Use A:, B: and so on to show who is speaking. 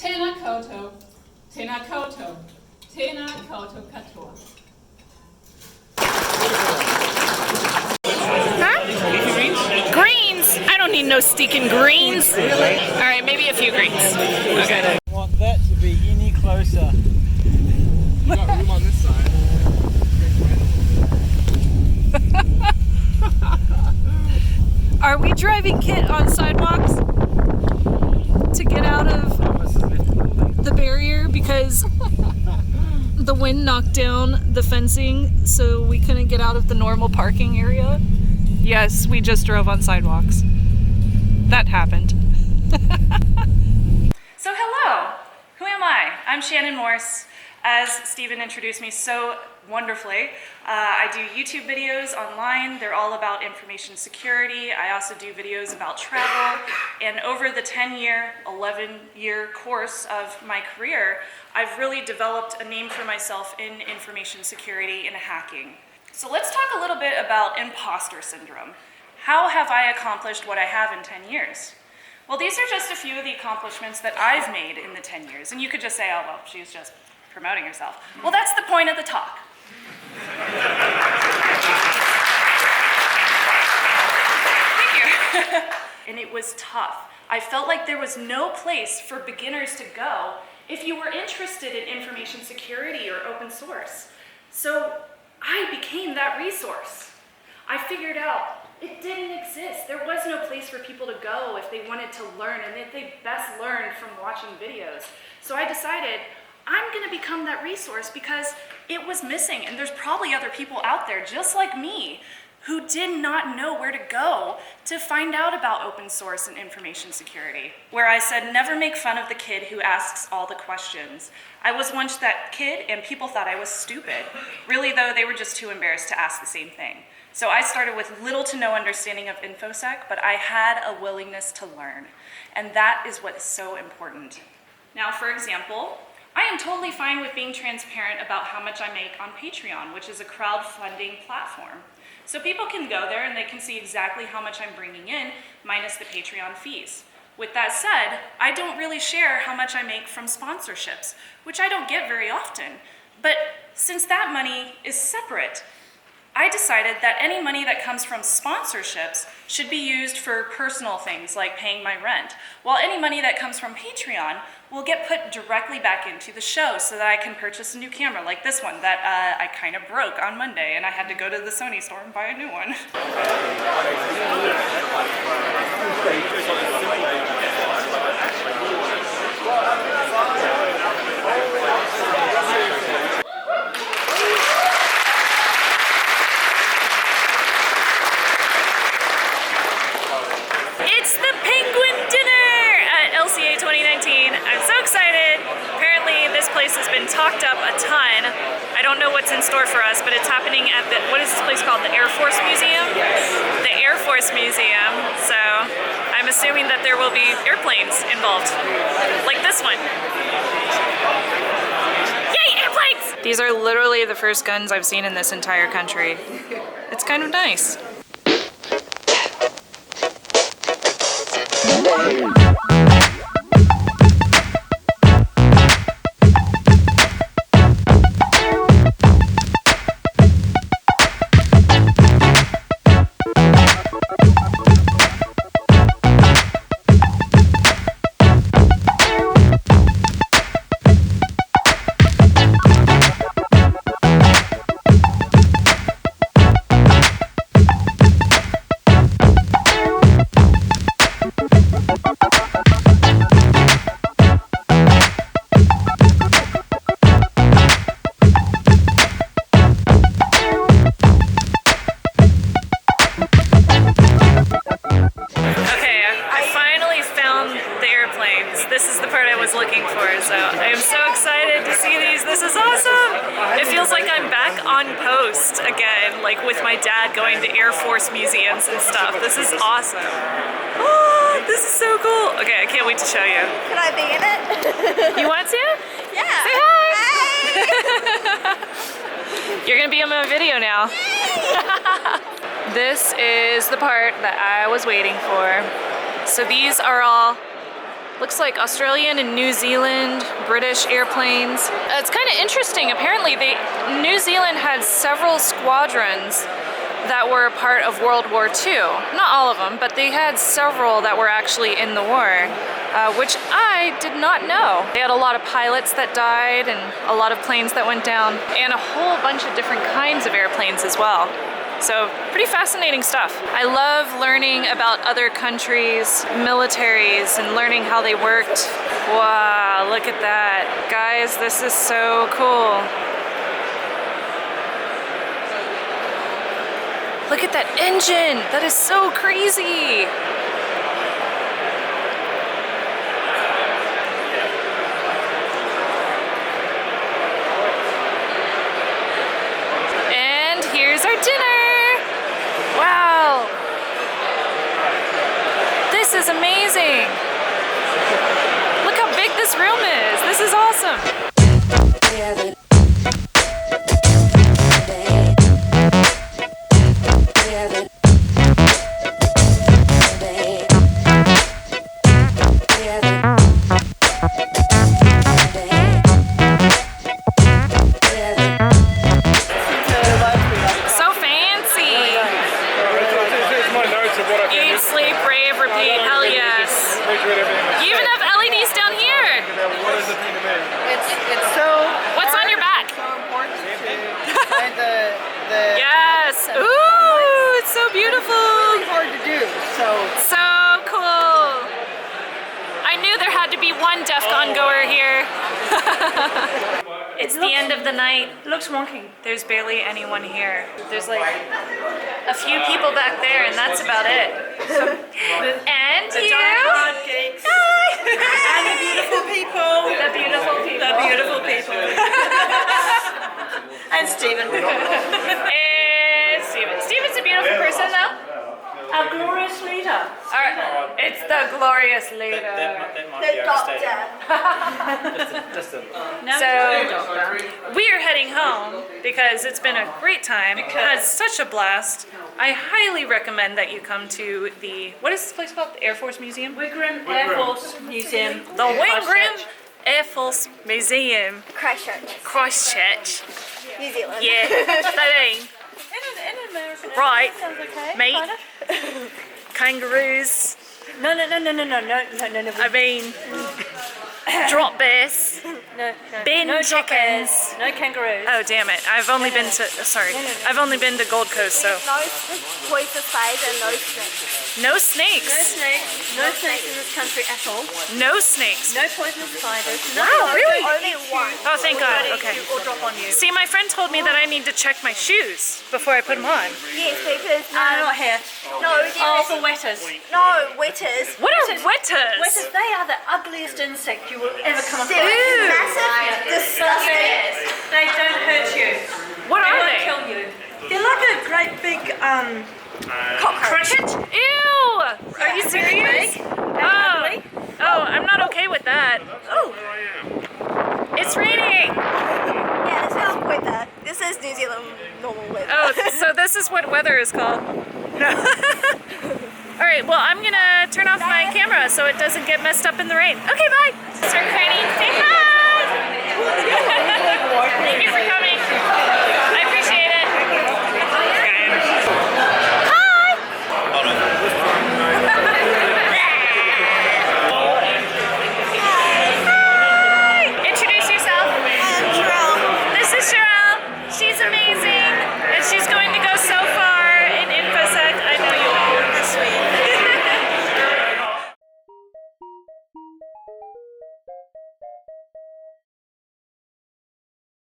A: Tēnā koutou, tēnā koutou, tēnā koutou katoa.
B: Huh? Greens? I don't need no stinking greens.
C: Really?
B: Alright, maybe a few greens. Okay.
C: I want that to be any closer.
D: You got room on this side.
B: Are we driving Kit on sidewalks to get out of the barrier because the wind knocked down the fencing so we couldn't get out of the normal parking area? Yes, we just drove on sidewalks. That happened. So hello, who am I? I'm Shannon Morse. As Stephen introduced me so wonderfully, I do YouTube videos online. They're all about information security. I also do videos about travel. And over the 10-year, 11-year course of my career, I've really developed a name for myself in information security and hacking. So let's talk a little bit about imposter syndrome. How have I accomplished what I have in 10 years? Well, these are just a few of the accomplishments that I've made in the 10 years. And you could just say, oh, well, she's just promoting herself. Well, that's the point of the talk. Thank you. And it was tough. I felt like there was no place for beginners to go if you were interested in information security or open source. So I became that resource. I figured out it didn't exist. There was no place for people to go if they wanted to learn, and if they best learned from watching videos. So I decided I'm gonna become that resource because it was missing, and there's probably other people out there just like me who did not know where to go to find out about open source and information security. Where I said, never make fun of the kid who asks all the questions. I was once that kid and people thought I was stupid. Really though, they were just too embarrassed to ask the same thing. So I started with little to no understanding of InfoSec, but I had a willingness to learn. And that is what is so important. Now, for example, I am totally fine with being transparent about how much I make on Patreon, which is a crowdfunding platform. So people can go there and they can see exactly how much I'm bringing in, minus the Patreon fees. With that said, I don't really share how much I make from sponsorships, which I don't get very often. But since that money is separate, I decided that any money that comes from sponsorships should be used for personal things like paying my rent, while any money that comes from Patreon will get put directly back into the show so that I can purchase a new camera like this one that I kind of broke on Monday and I had to go to the Sony store and buy a new one. It's the Penguin Dinner at LCA 2019. I'm so excited. Apparently this place has been talked up a ton. I don't know what's in store for us, but it's happening at the, what is this place called? The Air Force Museum? The Air Force Museum. So I'm assuming that there will be airplanes involved, like this one. Yay, airplanes! These are literally the first guns I've seen in this entire country. It's kind of nice. This is the part I was looking for, so I am so excited to see these. This is awesome! It feels like I'm back on post again, like with my dad going to Air Force museums and stuff. This is awesome. Oh, this is so cool. Okay, I can't wait to show you.
E: Can I be in it?
B: You want to?
E: Yeah.
B: Say hi!
E: Hi!
B: You're gonna be on my video now. This is the part that I was waiting for. So these are all Looks like Australian and New Zealand, British airplanes. It's kind of interesting. Apparently, New Zealand had several squadrons that were a part of World War II. Not all of them, but they had several that were actually in the war, which I did not know. They had a lot of pilots that died and a lot of planes that went down, and a whole bunch of different kinds of airplanes as well. So pretty fascinating stuff. I love learning about other countries' militaries and learning how they worked. Wow, look at that. Guys, this is so cool. Look at that engine! That is so crazy! And here's our dinner! Wow! This is amazing! Look how big this room is! This is awesome! It's the end of the night. Looks wonky. There's barely anyone here. There's like a few people back there, and that's about it. And the die-hard geeks. And the beautiful people. The beautiful people. The beautiful people. And Stephen. And Stephen. Stephen's a beautiful person, though. Our glorious leader. Alright, it's the glorious leader.
E: The doctor.
B: So, we are heading home because it's been a great time. It was such a blast. I highly recommend that you come to the, what is this place called? The Air Force Museum?
E: Wigram Air Force Museum.
B: The Wigram Air Force Museum.
E: Christchurch. New Zealand.
B: Yeah, 13.
E: In America.
B: Right,
E: Sounds okay.
B: mate. Kangaroos.
E: No.
B: I mean, drop bears.
E: No.
B: Bin
E: No drop
B: chickens.
E: bears. No kangaroos.
B: Oh damn it! I've only been to I've only been to Gold Coast, so
E: No poisonous spiders and no snakes.
B: no snakes.
E: No snakes. No snakes in this country at all.
B: No snakes.
E: No poisonous spiders.
B: Wow, really?
E: Only one.
B: Oh, thank God. Okay.
E: Or drop on you.
B: See, my friend told me that I need to check my shoes before I put them on.
E: Yes, because
F: not here.
E: No,
F: Oh, for wetters.
E: no wetters.
B: What are wetters?
F: Wetters, they are the ugliest insect you will ever come across.
E: They're massive, disgusting.
F: They don't hurt you.
B: What
F: They
B: are
F: won't
B: they?
F: kill you. They're like a great big
B: Cricket? Ew! Are you serious? Oh. Oh, I'm not okay with that. Oh. It's raining.
E: Yeah, this is weather. This is New Zealand normal weather.
B: Oh, so this is what weather is called. All right, well, I'm gonna turn off my camera so it doesn't get messed up in the rain. Okay, bye. Sir Cranny, say hi. Thank you for coming.